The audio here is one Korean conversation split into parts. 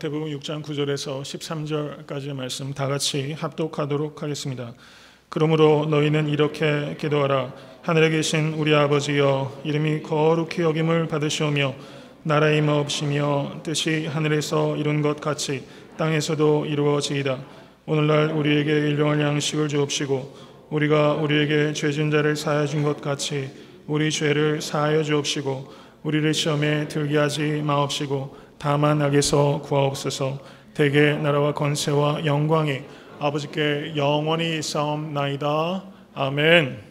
마태복음 6장 9절에서 13절까지의 말씀 다 같이 합독하도록 하겠습니다. 그러므로 너희는 이렇게 기도하라. 하늘에 계신 우리 아버지여, 이름이 거룩히 여김을 받으시오며 나라의 임하옵시며 뜻이 하늘에서 이룬 것 같이 땅에서도 이루어지이다. 오늘날 우리에게 일용할 양식을 주옵시고 우리가 우리에게 죄진 자를 사하여 준 것 같이 우리 죄를 사하여 주옵시고 우리를 시험에 들게 하지 마옵시고 다만 악에서 구하옵소서. 대개 나라와 권세와 영광이 아버지께 영원히 있사옵나이다. 아멘.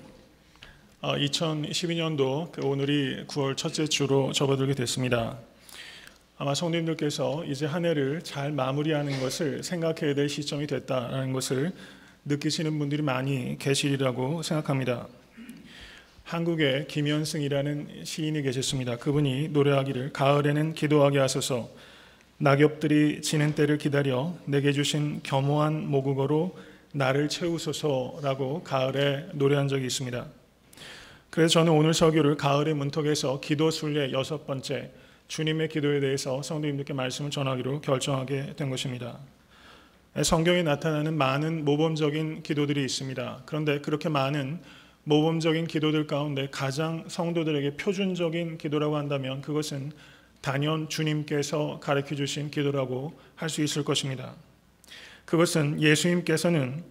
2012년도 오늘이 9월 첫째 주로 접어들게 됐습니다. 아마 성도님들께서 이제 한 해를 잘 마무리하는 것을 생각해야 될 시점이 됐다는 것을 느끼시는 분들이 많이 계시리라고 생각합니다. 한국에 김현승이라는 시인이 계셨습니다. 그분이 노래하기를 가을에는 기도하게 하소서, 낙엽들이 지는 때를 기다려 내게 주신 겸허한 모국어로 나를 채우소서라고 가을에 노래한 적이 있습니다. 그래서 저는 오늘 설교를 가을의 문턱에서 기도 순례 6번째 주님의 기도에 대해서 성도님들께 말씀을 전하기로 결정하게 된 것입니다. 성경에 나타나는 많은 모범적인 기도들이 있습니다. 그런데 그렇게 많은 모범적인 기도들 가운데 가장 성도들에게 표준적인 기도라고 한다면 그것은 단연 주님께서 가르쳐 주신 기도라고 할 수 있을 것입니다. 그것은 예수님께서는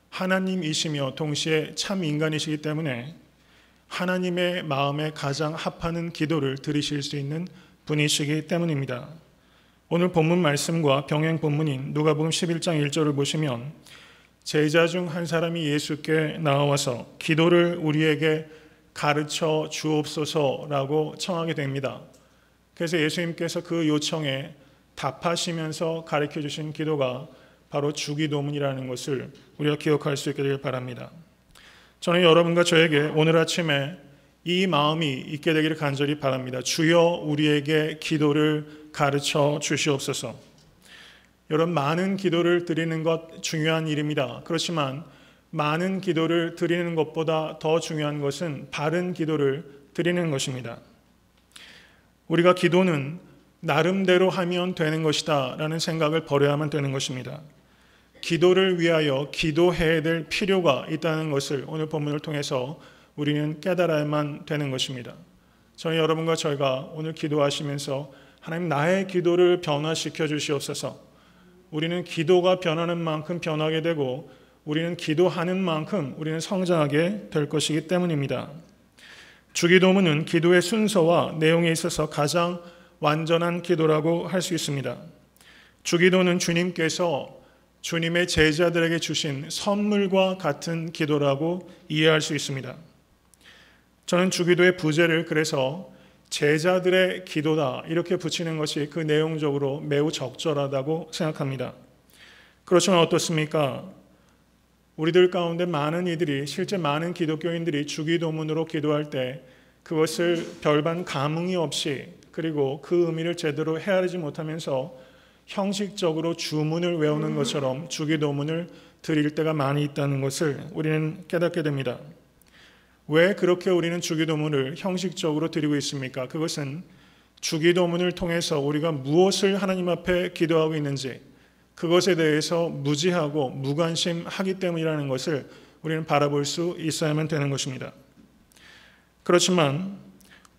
하나님이시며 동시에 참 인간이시기 때문에 하나님의 마음에 가장 합하는 기도를 드리실 수 있는 분이시기 때문입니다. 오늘 본문 말씀과 병행 본문인 누가복음 11장 1절을 보시면 제자 중 한 사람이 예수께 나와서 기도를 우리에게 가르쳐 주옵소서라고 청하게 됩니다. 그래서 예수님께서 그 요청에 답하시면서 가르쳐 주신 기도가 바로 주기도문이라는 것을 우리가 기억할 수 있게 되길 바랍니다. 저는 여러분과 저에게 오늘 아침에 이 마음이 있게 되기를 간절히 바랍니다. 주여 우리에게 기도를 가르쳐 주시옵소서. 여러분, 많은 기도를 드리는 것 중요한 일입니다. 그렇지만 많은 기도를 드리는 것보다 더 중요한 것은 바른 기도를 드리는 것입니다. 우리가 기도는 나름대로 하면 되는 것이다 라는 생각을 버려야만 되는 것입니다. 기도를 위하여 기도해야 될 필요가 있다는 것을 오늘 본문을 통해서 우리는 깨달아야만 되는 것입니다. 저는 여러분과 저희가 오늘 기도하시면서 하나님 나의 기도를 변화시켜 주시옵소서. 우리는 기도가 변하는 만큼 변하게 되고 우리는 기도하는 만큼 우리는 성장하게 될 것이기 때문입니다. 주기도문은 기도의 순서와 내용에 있어서 가장 완전한 기도라고 할 수 있습니다. 주기도는 주님께서 주님의 제자들에게 주신 선물과 같은 기도라고 이해할 수 있습니다. 저는 주기도의 부제를 그래서 제자들의 기도다 이렇게 붙이는 것이 그 내용적으로 매우 적절하다고 생각합니다. 그렇지만 어떻습니까? 우리들 가운데 많은 이들이 실제 많은 기독교인들이 주기도문으로 기도할 때 그것을 별반 감흥이 없이 그리고 그 의미를 제대로 헤아리지 못하면서 형식적으로 주문을 외우는 것처럼 주기도문을 드릴 때가 많이 있다는 것을 우리는 깨닫게 됩니다. 왜 그렇게 우리는 주기도문을 형식적으로 드리고 있습니까? 그것은 주기도문을 통해서 우리가 무엇을 하나님 앞에 기도하고 있는지 그것에 대해서 무지하고 무관심하기 때문이라는 것을 우리는 바라볼 수 있어야만 되는 것입니다. 그렇지만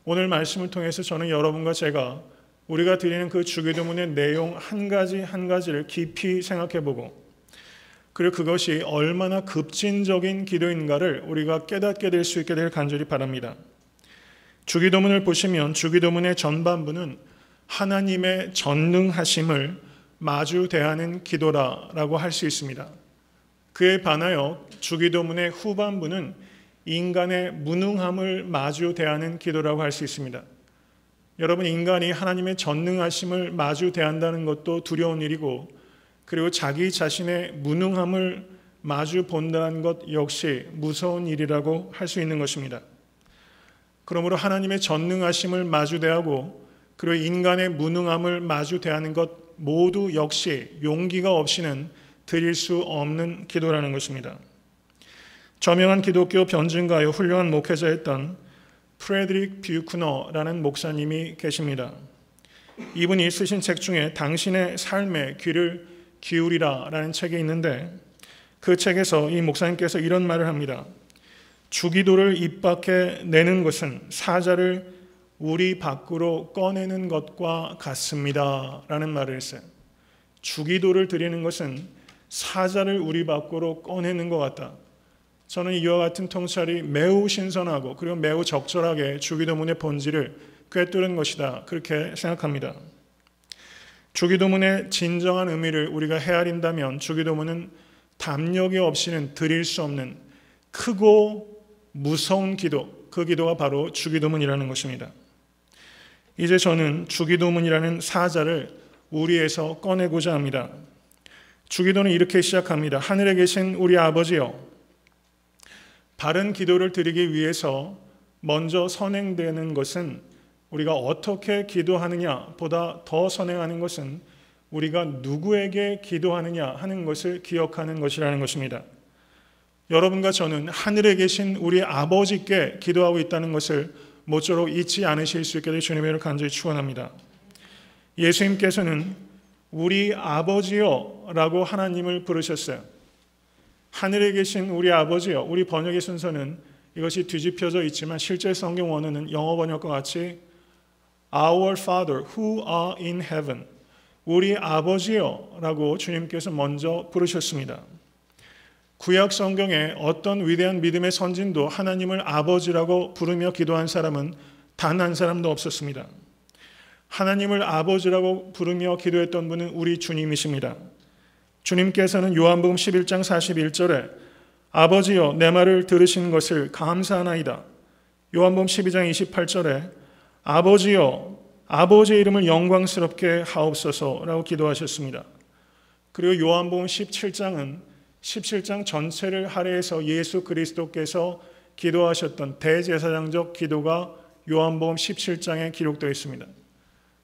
오늘 말씀을 통해서 저는 여러분과 제가 우리가 드리는 그 주기도문의 내용 한 가지 한 가지를 깊이 생각해보고 그리고 그것이 얼마나 급진적인 기도인가를 우리가 깨닫게 될 수 있게 될 간절히 바랍니다. 주기도문을 보시면 주기도문의 전반부는 하나님의 전능하심을 마주 대하는 기도라고 할 수 있습니다. 그에 반하여 주기도문의 후반부는 인간의 무능함을 마주 대하는 기도라고 할 수 있습니다. 여러분, 인간이 하나님의 전능하심을 마주 대한다는 것도 두려운 일이고 그리고 자기 자신의 무능함을 마주 본다는 것 역시 무서운 일이라고 할 수 있는 것입니다. 그러므로 하나님의 전능하심을 마주 대하고 그리고 인간의 무능함을 마주 대하는 것 모두 역시 용기가 없이는 드릴 수 없는 기도라는 것입니다. 저명한 기독교 변증가요 훌륭한 목회자였던 프레드릭 뷰크너라는 목사님이 계십니다. 이분이 쓰신 책 중에 당신의 삶에 귀를 기울이라 라는 책이 있는데, 그 책에서 이 목사님께서 이런 말을 합니다. 주기도를 입 밖에 내는 것은 사자를 우리 밖으로 꺼내는 것과 같습니다 라는 말을 했어요. 주기도를 드리는 것은 사자를 우리 밖으로 꺼내는 것 같다. 저는 이와 같은 통찰이 매우 신선하고 그리고 매우 적절하게 주기도문의 본질을 꿰뚫은 것이다, 그렇게 생각합니다. 주기도문의 진정한 의미를 우리가 헤아린다면 주기도문은 담력이 없이는 드릴 수 없는 크고 무서운 기도, 그 기도가 바로 주기도문이라는 것입니다. 이제 저는 주기도문이라는 사자를 우리에서 꺼내고자 합니다. 주기도는 이렇게 시작합니다. 하늘에 계신 우리 아버지여, 바른 기도를 드리기 위해서 먼저 선행되는 것은, 우리가 어떻게 기도하느냐 보다 더 선행하는 것은 우리가 누구에게 기도하느냐 하는 것을 기억하는 것이라는 것입니다. 여러분과 저는 하늘에 계신 우리 아버지께 기도하고 있다는 것을 모쪼록 잊지 않으실 수 있게 될 주님의 이름을 간절히 축원합니다. 예수님께서는 우리 아버지여 라고 하나님을 부르셨어요. 하늘에 계신 우리 아버지여, 우리 번역의 순서는 이것이 뒤집혀져 있지만 실제 성경 원어는 영어 번역과 같이 Our Father who are in heaven, 우리 아버지여 라고 주님께서 먼저 부르셨습니다. 구약 성경에 어떤 위대한 믿음의 선진도 하나님을 아버지라고 부르며 기도한 사람은 단 한 사람도 없었습니다. 하나님을 아버지라고 부르며 기도했던 분은 우리 주님이십니다. 주님께서는 요한복음 11장 41절에 아버지여 내 말을 들으신 것을 감사하나이다. 요한복음 12장 28절에 아버지여 아버지의 이름을 영광스럽게 하옵소서라고 기도하셨습니다. 그리고 요한복음 17장은 17장 전체를 할애해서 예수 그리스도께서 기도하셨던 대제사장적 기도가 요한복음 17장에 기록되어 있습니다.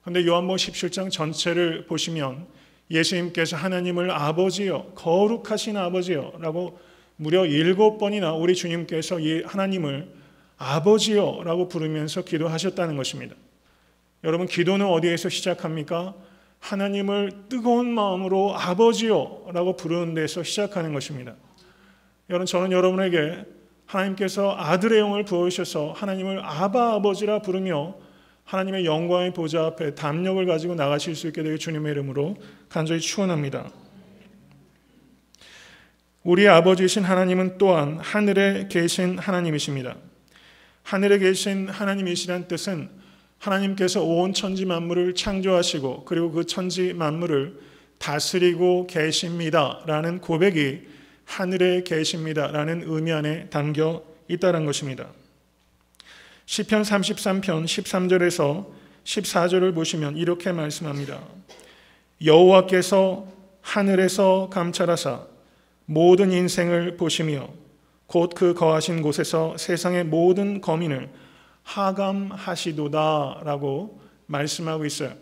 그런데 요한복음 17장 전체를 보시면 예수님께서 하나님을 아버지여, 거룩하신 아버지여 라고 무려 7번이나 우리 주님께서 하나님을 아버지여 라고 부르면서 기도하셨다는 것입니다. 여러분, 기도는 어디에서 시작합니까? 하나님을 뜨거운 마음으로 아버지여 라고 부르는 데서 시작하는 것입니다. 여러분, 저는 여러분에게 하나님께서 아들의 영을 부어주셔서 하나님을 아바 아버지라 부르며 하나님의 영광의 보좌 앞에 담력을 가지고 나가실 수 있게 되길 주님의 이름으로 간절히 축원합니다. 우리 아버지이신 하나님은 또한 하늘에 계신 하나님이십니다. 하늘에 계신 하나님이시란 뜻은 하나님께서 온 천지 만물을 창조하시고 그리고 그 천지 만물을 다스리고 계십니다라는 고백이 하늘에 계십니다라는 의미 안에 담겨 있다는 것입니다. 시편 33편 13절에서 14절을 보시면 이렇게 말씀합니다. 여호와께서 하늘에서 감찰하사 모든 인생을 보시며 곧 그 거하신 곳에서 세상의 모든 거민을 하감하시도다 라고 말씀하고 있어요.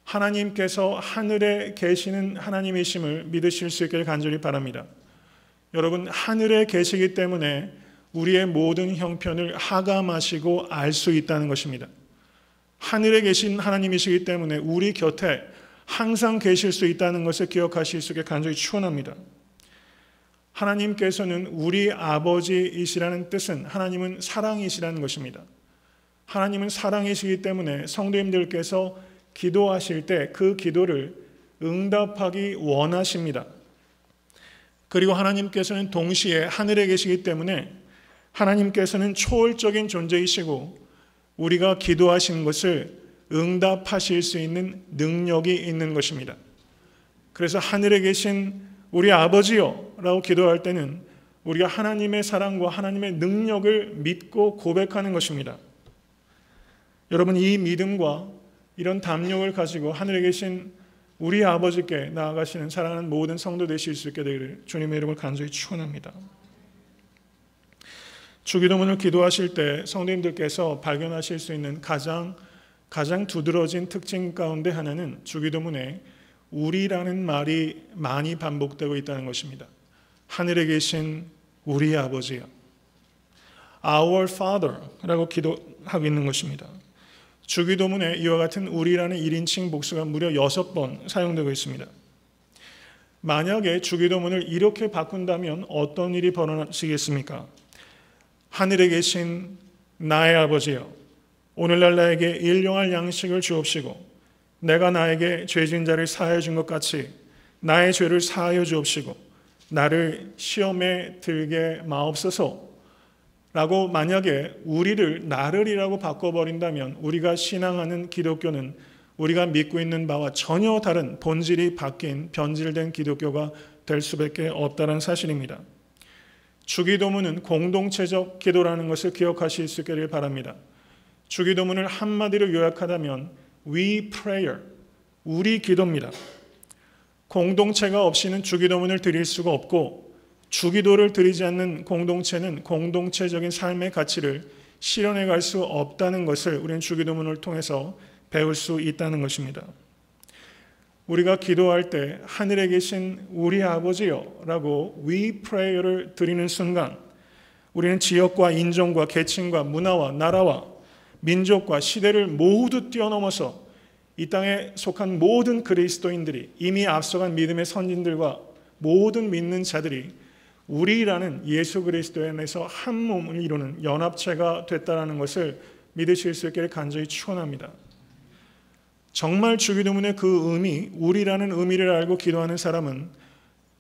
하나님께서 하늘에 계시는 하나님이심을 믿으실 수 있기를 간절히 바랍니다. 여러분, 하늘에 계시기 때문에 우리의 모든 형편을 하감하시고 알 수 있다는 것입니다. 하늘에 계신 하나님이시기 때문에 우리 곁에 항상 계실 수 있다는 것을 기억하실 수 있게 간절히 축원합니다. 하나님께서는 우리 아버지이시라는 뜻은 하나님은 사랑이시라는 것입니다. 하나님은 사랑이시기 때문에 성도님들께서 기도하실 때 그 기도를 응답하기 원하십니다. 그리고 하나님께서는 동시에 하늘에 계시기 때문에 하나님께서는 초월적인 존재이시고 우리가 기도하신 것을 응답하실 수 있는 능력이 있는 것입니다. 그래서 하늘에 계신 우리 아버지여 라고 기도할 때는 우리가 하나님의 사랑과 하나님의 능력을 믿고 고백하는 것입니다. 여러분, 이 믿음과 이런 담력을 가지고 하늘에 계신 우리 아버지께 나아가시는 사랑하는 모든 성도 되실 수 있게 되기를 주님의 이름을 간절히 축원합니다. 주기도문을 기도하실 때 성도님들께서 발견하실 수 있는 가장 두드러진 특징 가운데 하나는 주기도문에 우리라는 말이 많이 반복되고 있다는 것입니다. 하늘에 계신 우리 아버지요, Our Father 라고 기도하고 있는 것입니다. 주기도문에 이와 같은 우리라는 1인칭 복수가 무려 6번 사용되고 있습니다. 만약에 주기도문을 이렇게 바꾼다면 어떤 일이 벌어지겠습니까? 하늘에 계신 나의 아버지여, 오늘날 나에게 일용할 양식을 주옵시고 내가 나에게 죄진 자를 사하여 준 것 같이 나의 죄를 사하여 주옵시고 나를 시험에 들게 마옵소서 라고 만약에 우리를 나를이라고 바꿔버린다면 우리가 신앙하는 기독교는 우리가 믿고 있는 바와 전혀 다른 본질이 바뀐 변질된 기독교가 될 수밖에 없다는 사실입니다. 주기도문은 공동체적 기도라는 것을 기억하실 수 있기를 바랍니다. 주기도문을 한마디로 요약하자면 We prayer, 우리 기도입니다. 공동체가 없이는 주기도문을 드릴 수가 없고 주기도를 드리지 않는 공동체는 공동체적인 삶의 가치를 실현해 갈 수 없다는 것을 우리는 주기도문을 통해서 배울 수 있다는 것입니다. 우리가 기도할 때 하늘에 계신 우리 아버지여 라고 We pray를 드리는 순간 우리는 지역과 인종과 계층과 문화와 나라와 민족과 시대를 모두 뛰어넘어서 이 땅에 속한 모든 그리스도인들이 이미 앞서간 믿음의 선진들과 모든 믿는 자들이 우리라는 예수 그리스도 안에서 한 몸을 이루는 연합체가 됐다는 것을 믿으실 수 있기를 간절히 축원합니다. 정말 주기도문의 그 의미, 우리라는 의미를 알고 기도하는 사람은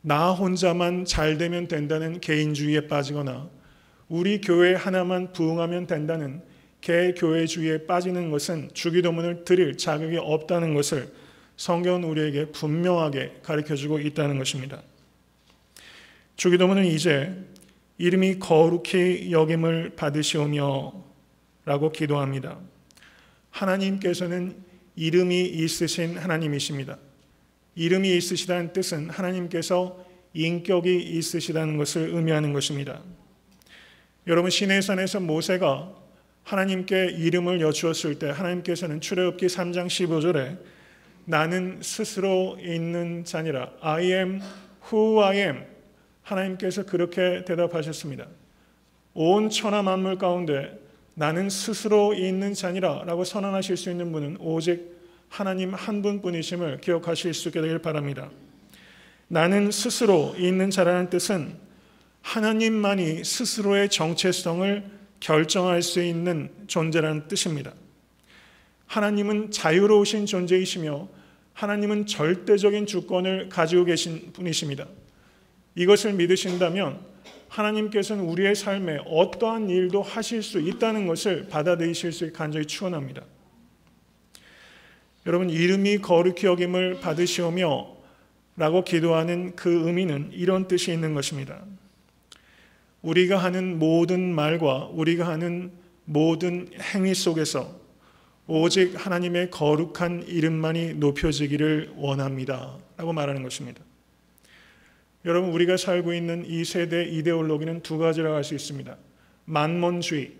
나 혼자만 잘 되면 된다는 개인주의에 빠지거나 우리 교회 하나만 부흥하면 된다는 개교회주의에 빠지는 것은 주기도문을 드릴 자격이 없다는 것을 성경은 우리에게 분명하게 가르쳐주고 있다는 것입니다. 주기도문은 이제 이름이 거룩히 여김을 받으시오며 라고 기도합니다. 하나님께서는 이름이 있으신 하나님이십니다. 이름이 있으시다는 뜻은 하나님께서 인격이 있으시다는 것을 의미하는 것입니다. 여러분, 시내산에서 모세가 하나님께 이름을 여쭈었을 때 하나님께서는 출애굽기 3장 15절에 나는 스스로 있는 자니라 I am who I am 하나님께서 그렇게 대답하셨습니다. 온 천하 만물 가운데 나는 스스로 있는 자니라 라고 선언하실 수 있는 분은 오직 하나님 한 분뿐이심을 기억하실 수 있게 되길 바랍니다. 나는 스스로 있는 자라는 뜻은 하나님만이 스스로의 정체성을 결정할 수 있는 존재라는 뜻입니다. 하나님은 자유로우신 존재이시며 하나님은 절대적인 주권을 가지고 계신 분이십니다. 이것을 믿으신다면 하나님께서는 우리의 삶에 어떠한 일도 하실 수 있다는 것을 받아들이실 수 있게 간절히 축원합니다. 여러분, 이름이 거룩히 여김을 받으시오며 라고 기도하는 그 의미는 이런 뜻이 있는 것입니다. 우리가 하는 모든 말과 우리가 하는 모든 행위 속에서 오직 하나님의 거룩한 이름만이 높여지기를 원합니다 라고 말하는 것입니다. 여러분, 우리가 살고 있는 이 세대 이데올로기는 두 가지라고 할 수 있습니다. 만몬주의,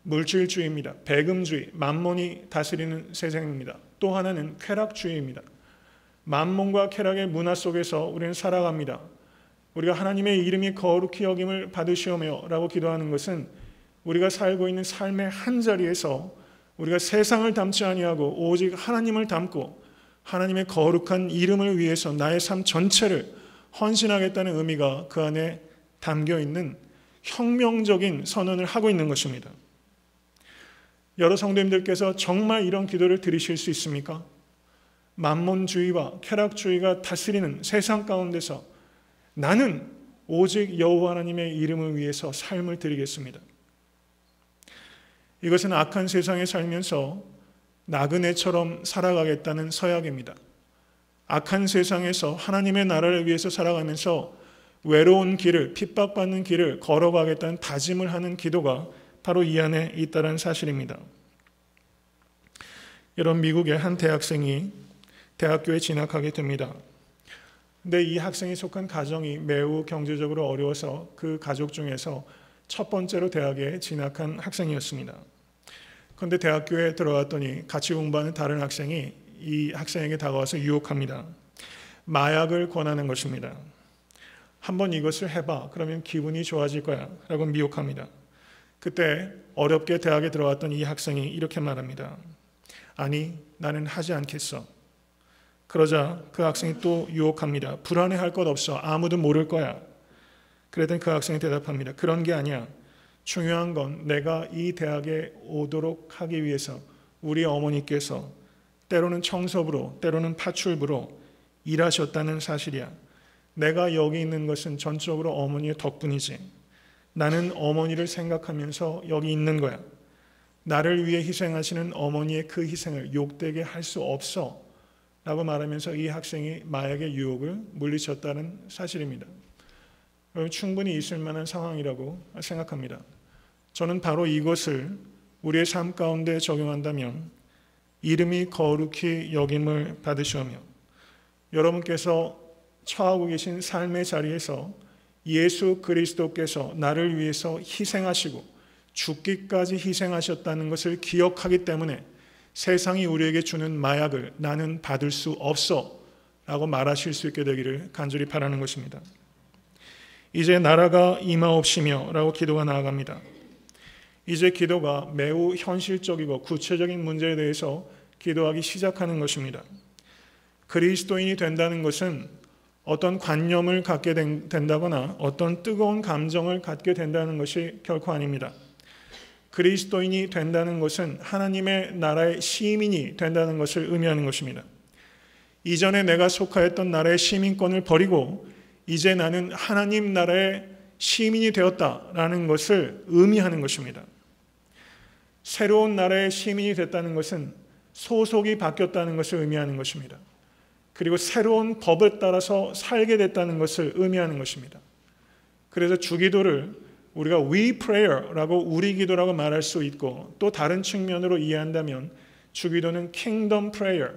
물질주의입니다. 배금주의, 만몬이 다스리는 세상입니다. 또 하나는 쾌락주의입니다. 만몬과 쾌락의 문화 속에서 우리는 살아갑니다. 우리가 하나님의 이름이 거룩히 여김을 받으시오며 라고 기도하는 것은 우리가 살고 있는 삶의 한 자리에서 우리가 세상을 닮지 아니하고 오직 하나님을 닮고 하나님의 거룩한 이름을 위해서 나의 삶 전체를 헌신하겠다는 의미가 그 안에 담겨있는 혁명적인 선언을 하고 있는 것입니다. 여러 성도님들께서 정말 이런 기도를 드리실 수 있습니까? 만몬주의와 쾌락주의가 다스리는 세상 가운데서 나는 오직 여호와 하나님의 이름을 위해서 삶을 드리겠습니다. 이것은 악한 세상에 살면서 나그네처럼 살아가겠다는 서약입니다. 악한 세상에서 하나님의 나라를 위해서 살아가면서 외로운 길을, 핍박받는 길을 걸어가겠다는 다짐을 하는 기도가 바로 이 안에 있다는 사실입니다. 여러분, 미국의 한 대학생이 대학교에 진학하게 됩니다. 근데 이 학생이 속한 가정이 매우 경제적으로 어려워서 그 가족 중에서 첫 번째로 대학에 진학한 학생이었습니다. 그런데 대학교에 들어갔더니 같이 공부하는 다른 학생이 이 학생에게 다가와서 유혹합니다. 마약을 권하는 것입니다. 한번 이것을 해봐. 그러면 기분이 좋아질 거야. 라고 미혹합니다. 그때 어렵게 대학에 들어왔던 이 학생이 이렇게 말합니다. 아니, 나는 하지 않겠어. 그러자 그 학생이 또 유혹합니다. 불안해할 것 없어. 아무도 모를 거야. 그랬더니 그 학생이 대답합니다. 그런 게 아니야. 중요한 건 내가 이 대학에 오도록 하기 위해서 우리 어머니께서 때로는 청소부로, 때로는 파출부로 일하셨다는 사실이야. 내가 여기 있는 것은 전적으로 어머니의 덕분이지. 나는 어머니를 생각하면서 여기 있는 거야. 나를 위해 희생하시는 어머니의 그 희생을 욕되게 할 수 없어. 라고 말하면서 이 학생이 마약의 유혹을 물리쳤다는 사실입니다. 충분히 있을 만한 상황이라고 생각합니다. 저는 바로 이것을 우리의 삶 가운데 적용한다면 이름이 거룩히 여김을 받으시오며 여러분께서 처하고 계신 삶의 자리에서 예수 그리스도께서 나를 위해서 희생하시고 죽기까지 희생하셨다는 것을 기억하기 때문에 세상이 우리에게 주는 마약을 나는 받을 수 없어 라고 말하실 수 있게 되기를 간절히 바라는 것입니다. 이제 나라가 임하옵시며 라고 기도가 나아갑니다. 이제 기도가 매우 현실적이고 구체적인 문제에 대해서 기도하기 시작하는 것입니다. 그리스도인이 된다는 것은 어떤 관념을 갖게 된다거나 어떤 뜨거운 감정을 갖게 된다는 것이 결코 아닙니다. 그리스도인이 된다는 것은 하나님의 나라의 시민이 된다는 것을 의미하는 것입니다. 이전에 내가 속하였던 나라의 시민권을 버리고 이제 나는 하나님 나라의 시민이 되었다라는 것을 의미하는 것입니다. 새로운 나라의 시민이 됐다는 것은 소속이 바뀌었다는 것을 의미하는 것입니다. 그리고 새로운 법에 따라서 살게 됐다는 것을 의미하는 것입니다. 그래서 주기도를 우리가 We Prayer라고 우리 기도라고 말할 수 있고 또 다른 측면으로 이해한다면 주기도는 Kingdom Prayer,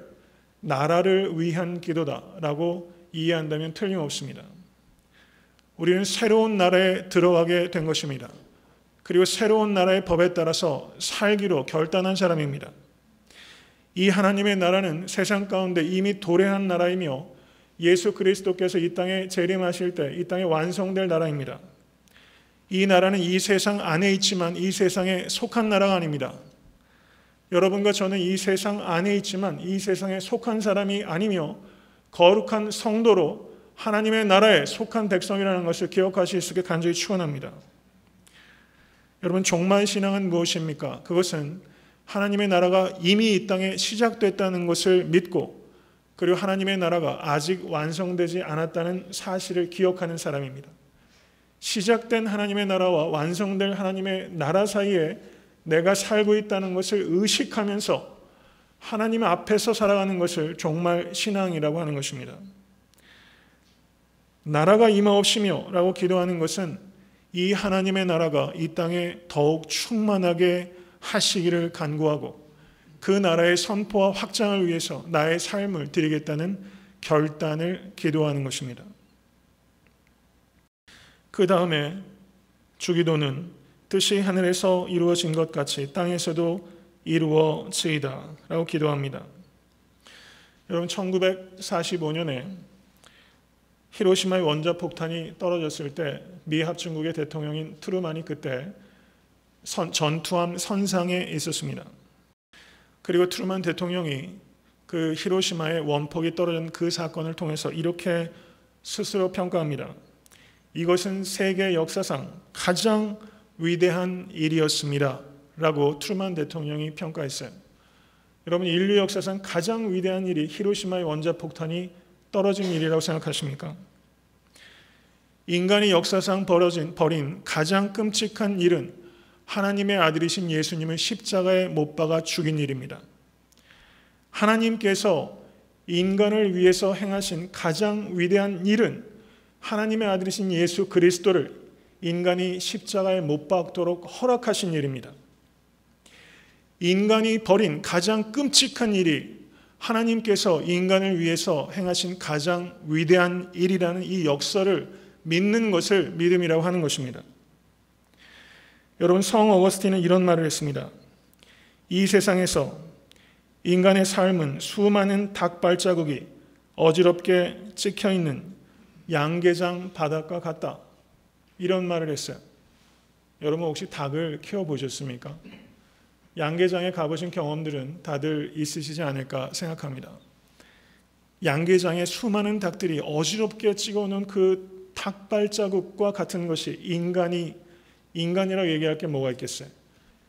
나라를 위한 기도다라고 이해한다면 틀림없습니다. 우리는 새로운 나라에 들어가게 된 것입니다. 그리고 새로운 나라의 법에 따라서 살기로 결단한 사람입니다. 이 하나님의 나라는 세상 가운데 이미 도래한 나라이며 예수 그리스도께서 이 땅에 재림하실 때 이 땅에 완성될 나라입니다. 이 나라는 이 세상 안에 있지만 이 세상에 속한 나라가 아닙니다. 여러분과 저는 이 세상 안에 있지만 이 세상에 속한 사람이 아니며 거룩한 성도로 하나님의 나라에 속한 백성이라는 것을 기억하실 수 있게 간절히 축원합니다. 여러분, 종말 신앙은 무엇입니까? 그것은 하나님의 나라가 이미 이 땅에 시작됐다는 것을 믿고 그리고 하나님의 나라가 아직 완성되지 않았다는 사실을 기억하는 사람입니다. 시작된 하나님의 나라와 완성될 하나님의 나라 사이에 내가 살고 있다는 것을 의식하면서 하나님 앞에서 살아가는 것을 종말 신앙이라고 하는 것입니다. 나라가 임하옵시며 라고 기도하는 것은 이 하나님의 나라가 이 땅에 더욱 충만하게 하시기를 간구하고 그 나라의 선포와 확장을 위해서 나의 삶을 드리겠다는 결단을 기도하는 것입니다. 그 다음에 주기도는 뜻이 하늘에서 이루어진 것 같이 땅에서도 이루어지이다 라고 기도합니다. 여러분, 1945년에 히로시마의 원자폭탄이 떨어졌을 때 미 합중국의 대통령인 트루만이 그때 전투함 선상에 있었습니다. 그리고 트루만 대통령이 그 히로시마의 원폭이 떨어진 그 사건을 통해서 이렇게 스스로 평가합니다. 이것은 세계 역사상 가장 위대한 일이었습니다 라고 트루만 대통령이 평가했어요. 여러분, 인류 역사상 가장 위대한 일이 히로시마의 원자폭탄이 떨어진 일이라고 생각하십니까? 인간이 역사상 벌인 가장 끔찍한 일은 하나님의 아들이신 예수님을 십자가에 못 박아 죽인 일입니다. 하나님께서 인간을 위해서 행하신 가장 위대한 일은 하나님의 아들이신 예수 그리스도를 인간이 십자가에 못 박도록 허락하신 일입니다. 인간이 벌인 가장 끔찍한 일이 하나님께서 인간을 위해서 행하신 가장 위대한 일이라는 이 역사를 믿는 것을 믿음이라고 하는 것입니다. 여러분, 성 어거스틴은 이런 말을 했습니다. 이 세상에서 인간의 삶은 수많은 닭 발자국이 어지럽게 찍혀있는 양계장 바닷가 같다. 이런 말을 했어요. 여러분 혹시 닭을 키워보셨습니까? 양계장에 가보신 경험들은 다들 있으시지 않을까 생각합니다. 양계장에 수많은 닭들이 어지럽게 찍어놓은 그 닭 발자국과 같은 것이 인간이라고 얘기할 게 뭐가 있겠어요?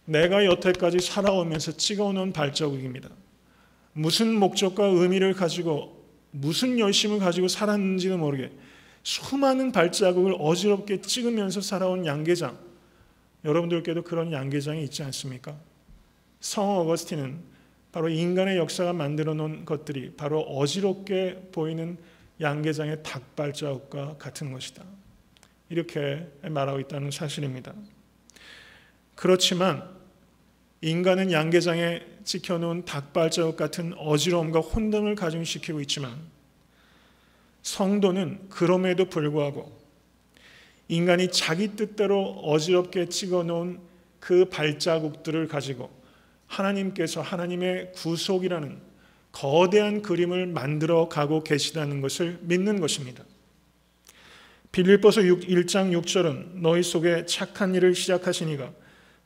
내가 여태까지 살아오면서 찍어놓은 발자국입니다. 무슨 목적과 의미를 가지고 무슨 열심을 가지고 살았는지도 모르게 수많은 발자국을 어지럽게 찍으면서 살아온 양계장, 여러분들께도 그런 양계장이 있지 않습니까? 성 어거스틴은 바로 인간의 역사가 만들어 놓은 것들이 바로 어지럽게 보이는 양계장의 닭발자국과 같은 것이다, 이렇게 말하고 있다는 사실입니다. 그렇지만 인간은 양계장에 찍혀놓은 닭발자국 같은 어지러움과 혼돈을 가중시키고 있지만 성도는 그럼에도 불구하고 인간이 자기 뜻대로 어지럽게 찍어놓은 그 발자국들을 가지고 하나님께서 하나님의 구속이라는 거대한 그림을 만들어 가고 계시다는 것을 믿는 것입니다. 빌립보서 1장 6절은 너희 속에 착한 일을 시작하신 이가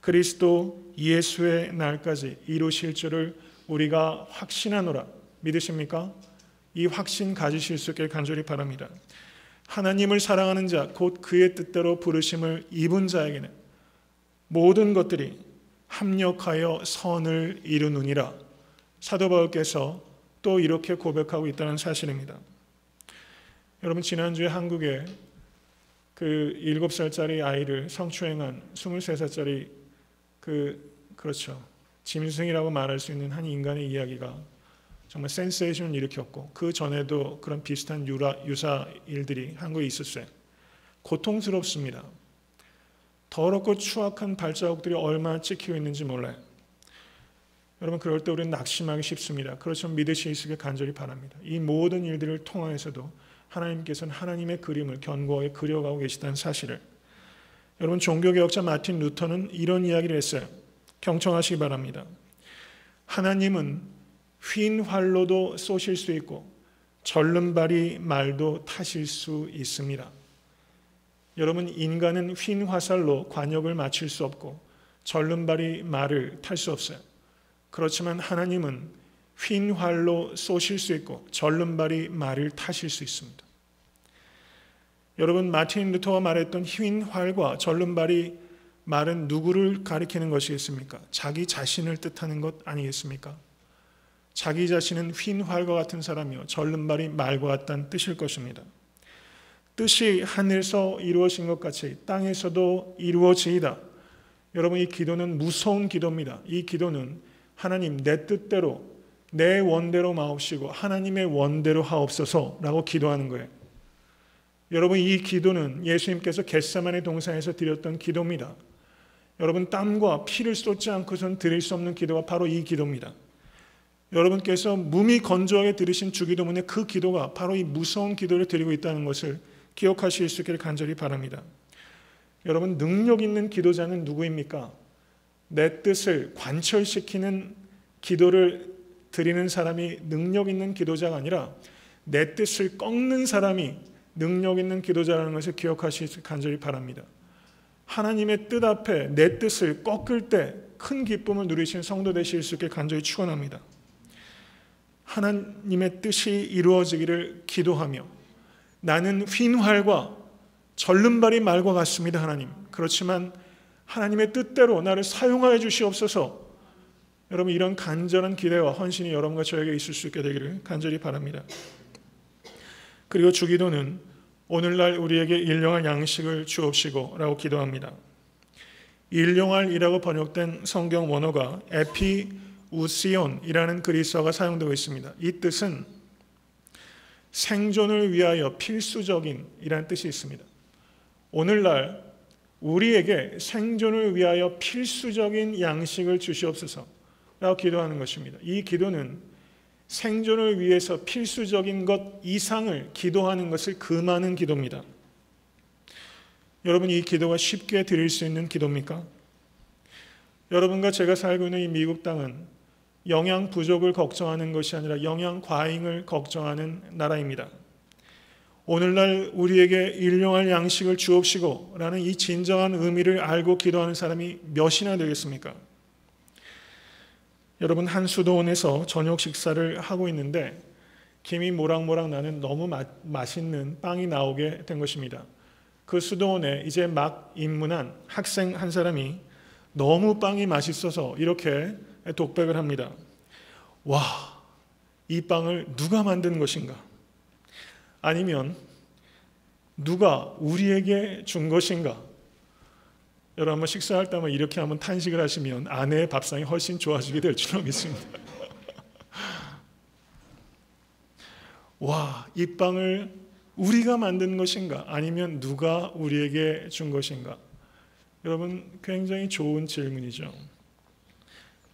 그리스도 예수의 날까지 이루실 줄을 우리가 확신하노라. 믿으십니까? 이 확신 가지실 수 있게 간절히 바랍니다. 하나님을 사랑하는 자, 곧 그의 뜻대로 부르심을 입은 자에게는 모든 것들이 합력하여 선을 이루느니라. 사도 바울께서 또 이렇게 고백하고 있다는 사실입니다. 여러분, 지난주에 한국에 그 7살짜리 아이를 성추행한 23살짜리 그렇죠, 짐승이라고 말할 수 있는 한 인간의 이야기가 정말 센세이션을 일으켰고, 그 전에도 그런 비슷한 유사 일들이 한국에 있었어요. 고통스럽습니다. 더럽고 추악한 발자국들이 얼마나 찍히고 있는지 몰라요. 여러분, 그럴 때 우리는 낙심하기 쉽습니다. 그렇지만 믿으실 수 있게 간절히 바랍니다. 이 모든 일들을 통하여서도 하나님께서는 하나님의 그림을 견고하게 그려가고 계시다는 사실을. 여러분, 종교개혁자 마틴 루터는 이런 이야기를 했어요. 경청하시기 바랍니다. 하나님은 휜 활로도 쏘실 수 있고 절름발이 말도 타실 수 있습니다. 여러분, 인간은 휜 화살로 관역을 맞출 수 없고 절름발이 말을 탈 수 없어요. 그렇지만 하나님은 휜 활로 쏘실 수 있고 절름발이 말을 타실 수 있습니다. 여러분, 마틴 루터가 말했던 휜 활과 절름발이 말은 누구를 가리키는 것이겠습니까? 자기 자신을 뜻하는 것 아니겠습니까? 자기 자신은 휜 활과 같은 사람이요 절름발이 말과 같다는 뜻일 것입니다. 뜻이 하늘에서 이루어진 것 같이 땅에서도 이루어지이다. 여러분, 이 기도는 무서운 기도입니다. 이 기도는 하나님, 내 뜻대로 내 원대로 마옵시고 하나님의 원대로 하옵소서라고 기도하는 거예요. 여러분, 이 기도는 예수님께서 겟세마네 동산에서 드렸던 기도입니다. 여러분, 땀과 피를 쏟지 않고선 드릴 수 없는 기도가 바로 이 기도입니다. 여러분께서 몸이 건조하게 들으신 주기도문의 그 기도가 바로 이 무서운 기도를 드리고 있다는 것을 기억하실 수 있기를 간절히 바랍니다. 여러분, 능력 있는 기도자는 누구입니까? 내 뜻을 관철시키는 기도를 드리는 사람이 능력 있는 기도자가 아니라 내 뜻을 꺾는 사람이 능력 있는 기도자라는 것을 기억하시길 간절히 바랍니다. 하나님의 뜻 앞에 내 뜻을 꺾을 때 큰 기쁨을 누리신 성도 되실 수 있게 간절히 축원합니다. 하나님의 뜻이 이루어지기를 기도하며 나는 휜 활과 절름발이 말과 같습니다. 하나님, 그렇지만 하나님의 뜻대로 나를 사용하여 주시옵소서. 여러분, 이런 간절한 기대와 헌신이 여러분과 저에게 있을 수 있게 되기를 간절히 바랍니다. 그리고 주기도는 오늘날 우리에게 일용할 양식을 주옵시고 라고 기도합니다. 일용할이라고 번역된 성경 원어가 에피우시온이라는 그리스어가 사용되고 있습니다. 이 뜻은 생존을 위하여 필수적인 이라는 뜻이 있습니다. 오늘날 우리에게 생존을 위하여 필수적인 양식을 주시옵소서라고 기도하는 것입니다. 이 기도는 생존을 위해서 필수적인 것 이상을 기도하는 것을 금하는 기도입니다. 여러분, 이 기도가 쉽게 드릴 수 있는 기도입니까? 여러분과 제가 살고 있는 이 미국 땅은 영양 부족을 걱정하는 것이 아니라 영양 과잉을 걱정하는 나라입니다. 오늘날 우리에게 일용할 양식을 주옵시고 라는 이 진정한 의미를 알고 기도하는 사람이 몇이나 되겠습니까? 여러분, 한 수도원에서 저녁 식사를 하고 있는데 김이 모락모락 나는 너무 맛있는 빵이 나오게 된 것입니다. 그 수도원에 이제 막 입문한 학생 한 사람이 너무 빵이 맛있어서 이렇게 독백을 합니다. 와, 이 빵을 누가 만든 것인가? 아니면 누가 우리에게 준 것인가? 여러분, 한번 식사할 때만 이렇게 한번 탄식을 하시면 아내의 밥상이 훨씬 좋아지게 될 줄로 믿습니다. 와, 이 빵을 우리가 만든 것인가? 아니면 누가 우리에게 준 것인가? 여러분, 굉장히 좋은 질문이죠.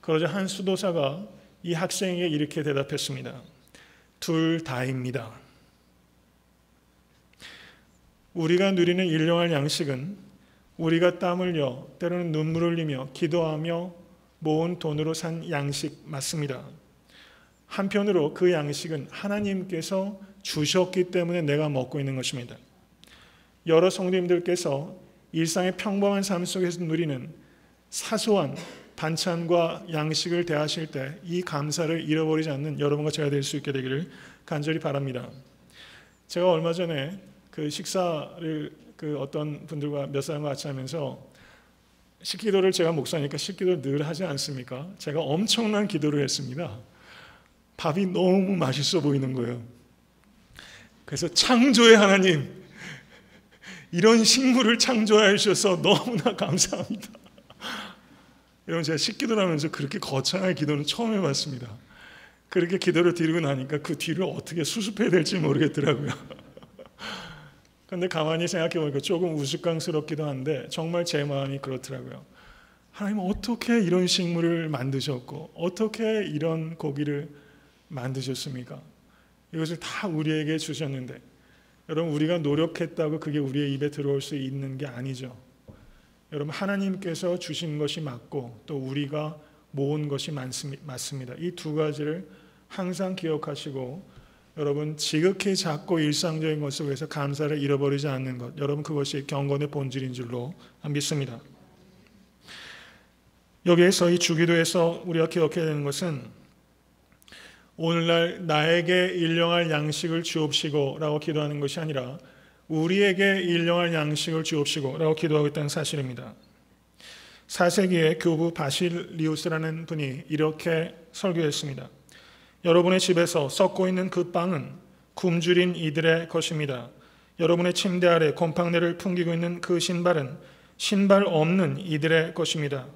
그러자 한 수도사가 이 학생에게 이렇게 대답했습니다. 둘 다입니다. 우리가 누리는 일용할 양식은 우리가 땀 흘려 때로는 눈물을 흘리며 기도하며 모은 돈으로 산 양식 맞습니다. 한편으로 그 양식은 하나님께서 주셨기 때문에 내가 먹고 있는 것입니다. 여러 성도님들께서 일상의 평범한 삶 속에서 누리는 사소한 반찬과 양식을 대하실 때 이 감사를 잃어버리지 않는 여러분과 제가 될 수 있게 되기를 간절히 바랍니다. 제가 얼마 전에 그 식사를 어떤 분들과 몇 사람과 같이 하면서 식기도를, 제가 목사니까 식기도를 늘 하지 않습니까? 제가 엄청난 기도를 했습니다. 밥이 너무 맛있어 보이는 거예요. 그래서 창조의 하나님, 이런 식물을 창조해 주셔서 너무나 감사합니다. 여러분, 제가 식기도를 하면서 그렇게 거창한 기도는 처음 해봤습니다. 그렇게 기도를 드리고 나니까 그 뒤를 어떻게 수습해야 될지 모르겠더라고요. 그런데 가만히 생각해 보니까 조금 우스꽝스럽기도 한데 정말 제 마음이 그렇더라고요. 하나님, 어떻게 이런 식물을 만드셨고 어떻게 이런 고기를 만드셨습니까? 이것을 다 우리에게 주셨는데, 여러분, 우리가 노력했다고 그게 우리의 입에 들어올 수 있는 게 아니죠. 여러분, 하나님께서 주신 것이 맞고 또 우리가 모은 것이 맞습니다. 이 두 가지를 항상 기억하시고, 여러분, 지극히 작고 일상적인 것 속에서 감사를 잃어버리지 않는 것, 여러분, 그것이 경건의 본질인 줄로 믿습니다. 여기에서 이 주기도에서 우리가 기억해야 되는 것은 오늘날 나에게 일용할 양식을 주옵시고 라고 기도하는 것이 아니라 우리에게 일용할 양식을 주옵시고 라고 기도하고 있다는 사실입니다. 4세기의 교부 바실리우스라는 분이 이렇게 설교했습니다. 여러분의 집에서 썩고 있는 그 빵은 굶주린 이들의 것입니다. 여러분의 침대 아래 곰팡내를 풍기고 있는 그 신발은 신발 없는 이들의 것입니다.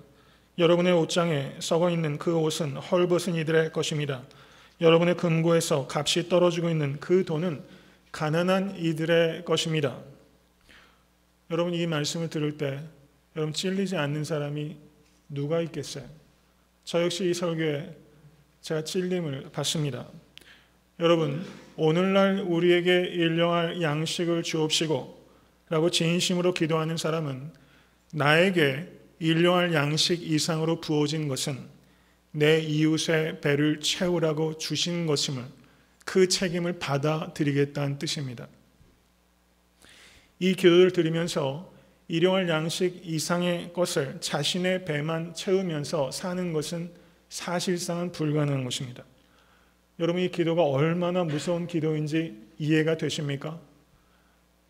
여러분의 옷장에 썩어 있는 그 옷은 헐벗은 이들의 것입니다. 여러분의 금고에서 값이 떨어지고 있는 그 돈은 가난한 이들의 것입니다. 여러분, 이 말씀을 들을 때 여러분, 찔리지 않는 사람이 누가 있겠어요? 저 역시 이 설교에 제가 찔림을 받습니다. 여러분, 오늘날 우리에게 일용할 양식을 주옵시고 라고 진심으로 기도하는 사람은 나에게 일용할 양식 이상으로 부어진 것은 내 이웃의 배를 채우라고 주신 것임을, 그 책임을 받아들이겠다는 뜻입니다. 이 기도를 드리면서 일용할 양식 이상의 것을 자신의 배만 채우면서 사는 것은 사실상은 불가능한 것입니다. 여러분, 이 기도가 얼마나 무서운 기도인지 이해가 되십니까?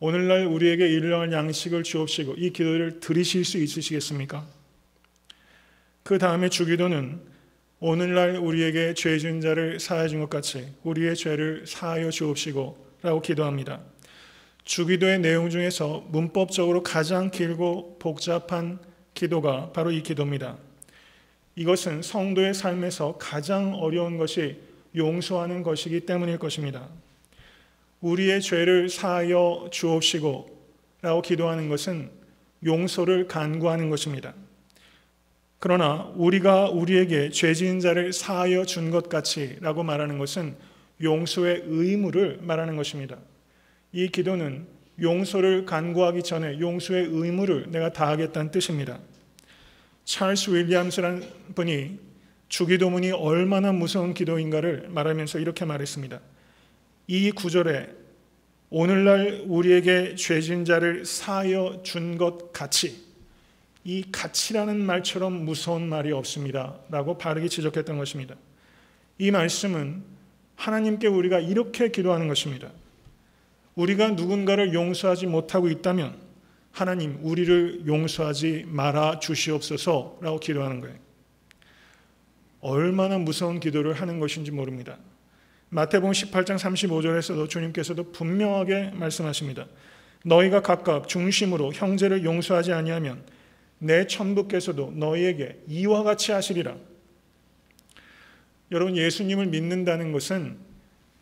오늘날 우리에게 일용할 양식을 주옵시고 이 기도를 들으실 수 있으시겠습니까? 그 다음에 주기도는 오늘날 우리에게 죄 지은 자를 사하여 준 것 같이 우리의 죄를 사하여 주옵시고 라고 기도합니다. 주기도의 내용 중에서 문법적으로 가장 길고 복잡한 기도가 바로 이 기도입니다. 이것은 성도의 삶에서 가장 어려운 것이 용서하는 것이기 때문일 것입니다. 우리의 죄를 사하여 주옵시고 라고 기도하는 것은 용서를 간구하는 것입니다. 그러나 우리가 우리에게 죄 지은 자를 사하여 준 것 같이 라고 말하는 것은 용서의 의무를 말하는 것입니다. 이 기도는 용서를 간구하기 전에 용서의 의무를 내가 다하겠다는 뜻입니다. 찰스 윌리엄스라는 분이 주기도문이 얼마나 무서운 기도인가를 말하면서 이렇게 말했습니다. 이 구절에 오늘날 우리에게 죄진 자를 사하여 준 것 같이, 이 같이라는 말처럼 무서운 말이 없습니다 라고 바르게 지적했던 것입니다. 이 말씀은 하나님께 우리가 이렇게 기도하는 것입니다. 우리가 누군가를 용서하지 못하고 있다면 하나님, 우리를 용서하지 말아 주시옵소서 라고 기도하는 거예요. 얼마나 무서운 기도를 하는 것인지 모릅니다. 마태복음 18장 35절에서도 주님께서도 분명하게 말씀하십니다. 너희가 각각 중심으로 형제를 용서하지 아니하면 내 천부께서도 너희에게 이와 같이 하시리라. 여러분, 예수님을 믿는다는 것은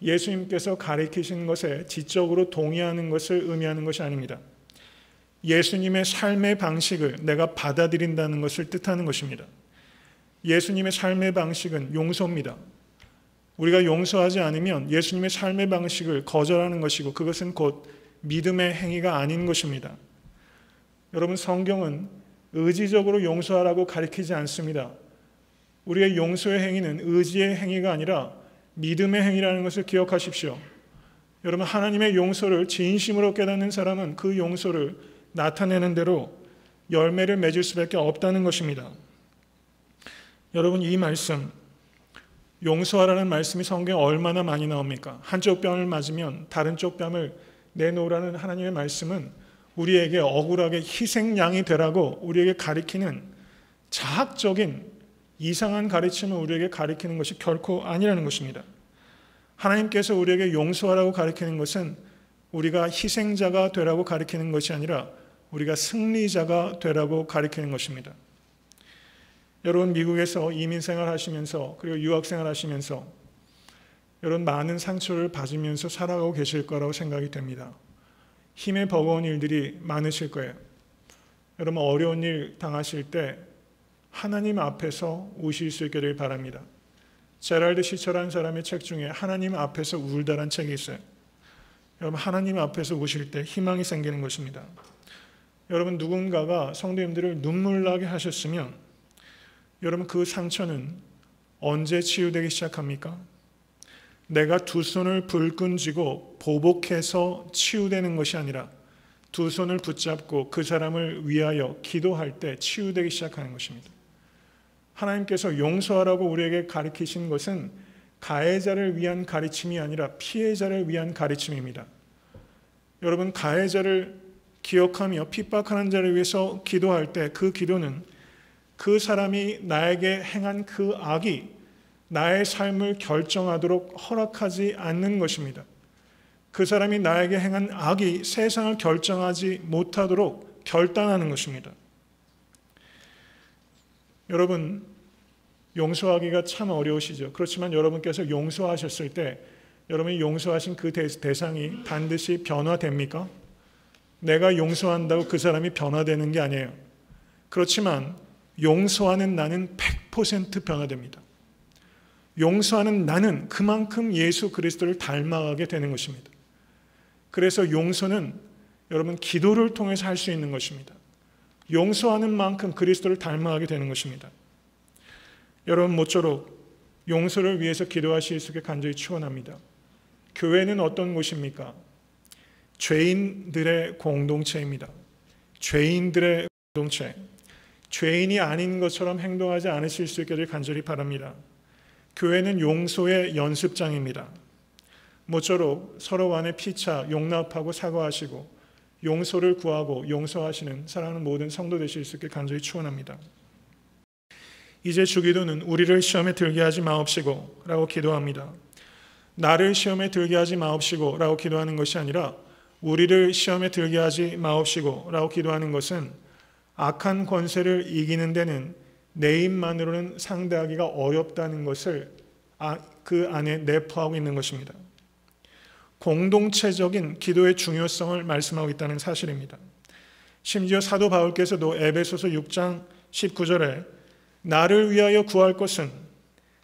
예수님께서 가르치신 것에 지적으로 동의하는 것을 의미하는 것이 아닙니다. 예수님의 삶의 방식을 내가 받아들인다는 것을 뜻하는 것입니다. 예수님의 삶의 방식은 용서입니다. 우리가 용서하지 않으면 예수님의 삶의 방식을 거절하는 것이고 그것은 곧 믿음의 행위가 아닌 것입니다. 여러분, 성경은 의지적으로 용서하라고 가르치지 않습니다. 우리의 용서의 행위는 의지의 행위가 아니라 믿음의 행위라는 것을 기억하십시오. 여러분, 하나님의 용서를 진심으로 깨닫는 사람은 그 용서를 나타내는 대로 열매를 맺을 수밖에 없다는 것입니다. 여러분, 이 말씀, 용서하라는 말씀이 성경에 얼마나 많이 나옵니까? 한쪽 뺨을 맞으면 다른 쪽 뺨을 내놓으라는 하나님의 말씀은 우리에게 억울하게 희생양이 되라고 우리에게 가리키는 자학적인 이상한 가르침을 우리에게 가리키는 것이 결코 아니라는 것입니다. 하나님께서 우리에게 용서하라고 가리키는 것은 우리가 희생자가 되라고 가리키는 것이 아니라 우리가 승리자가 되라고 가리키는 것입니다. 여러분, 미국에서 이민생활 하시면서 그리고 유학생활 하시면서 여러분 많은 상처를 받으면서 살아가고 계실 거라고 생각이 됩니다. 힘에 버거운 일들이 많으실 거예요. 여러분, 어려운 일 당하실 때 하나님 앞에서 우실 수 있게 되길 바랍니다. 제랄드 시처라는 사람의 책 중에 하나님 앞에서 울다란 책이 있어요. 여러분, 하나님 앞에서 우실 때 희망이 생기는 것입니다. 여러분, 누군가가 성도님들을 눈물 나게 하셨으면 여러분, 그 상처는 언제 치유되기 시작합니까? 내가 두 손을 불끈 쥐고 보복해서 치유되는 것이 아니라 두 손을 붙잡고 그 사람을 위하여 기도할 때 치유되기 시작하는 것입니다. 하나님께서 용서하라고 우리에게 가르치신 것은 가해자를 위한 가르침이 아니라 피해자를 위한 가르침입니다. 여러분, 가해자를 기억하며 핍박하는 자를 위해서 기도할 때 그 기도는 그 사람이 나에게 행한 그 악이 나의 삶을 결정하도록 허락하지 않는 것입니다. 그 사람이 나에게 행한 악이 세상을 결정하지 못하도록 결단하는 것입니다. 여러분, 용서하기가 참 어려우시죠. 그렇지만 여러분께서 용서하셨을 때 여러분이 용서하신 그 대상이 반드시 변화됩니까? 내가 용서한다고 그 사람이 변화되는 게 아니에요. 그렇지만 용서하는 나는 100% 변화됩니다. 용서하는 나는 그만큼 예수 그리스도를 닮아가게 되는 것입니다. 그래서 용서는 여러분 기도를 통해서 할 수 있는 것입니다. 용서하는 만큼 그리스도를 닮아가게 되는 것입니다. 여러분, 모쪼록 용서를 위해서 기도하실 수 있게 간절히 축원합니다. 교회는 어떤 곳입니까? 죄인들의 공동체입니다. 죄인들의 공동체. 죄인이 아닌 것처럼 행동하지 않으실 수 있기를 간절히 바랍니다. 교회는 용서의 연습장입니다. 모쪼록 서로 간의 피차 용납하고 사과하시고 용서를 구하고 용서하시는 사랑하는 모든 성도 되실 수 있게 간절히 축원합니다. 이제 주기도는 우리를 시험에 들게 하지 마옵시고 라고 기도합니다. 나를 시험에 들게 하지 마옵시고 라고 기도하는 것이 아니라 우리를 시험에 들게 하지 마옵시고 라고 기도하는 것은 악한 권세를 이기는 데는 내 힘만으로는 상대하기가 어렵다는 것을 그 안에 내포하고 있는 것입니다. 공동체적인 기도의 중요성을 말씀하고 있다는 사실입니다. 심지어 사도 바울께서도 에베소서 6장 19절에 나를 위하여 구할 것은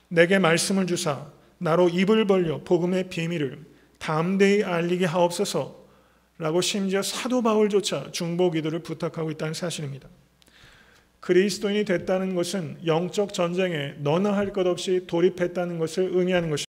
내게 말씀을 주사 나로 입을 벌려 복음의 비밀을 담대히 알리게 하옵소서 라고 심지어 사도 바울조차 중보 기도를 부탁하고 있다는 사실입니다. 그리스도인이 됐다는 것은 영적 전쟁에 너나 할 것 없이 돌입했다는 것을 의미하는 것입니다.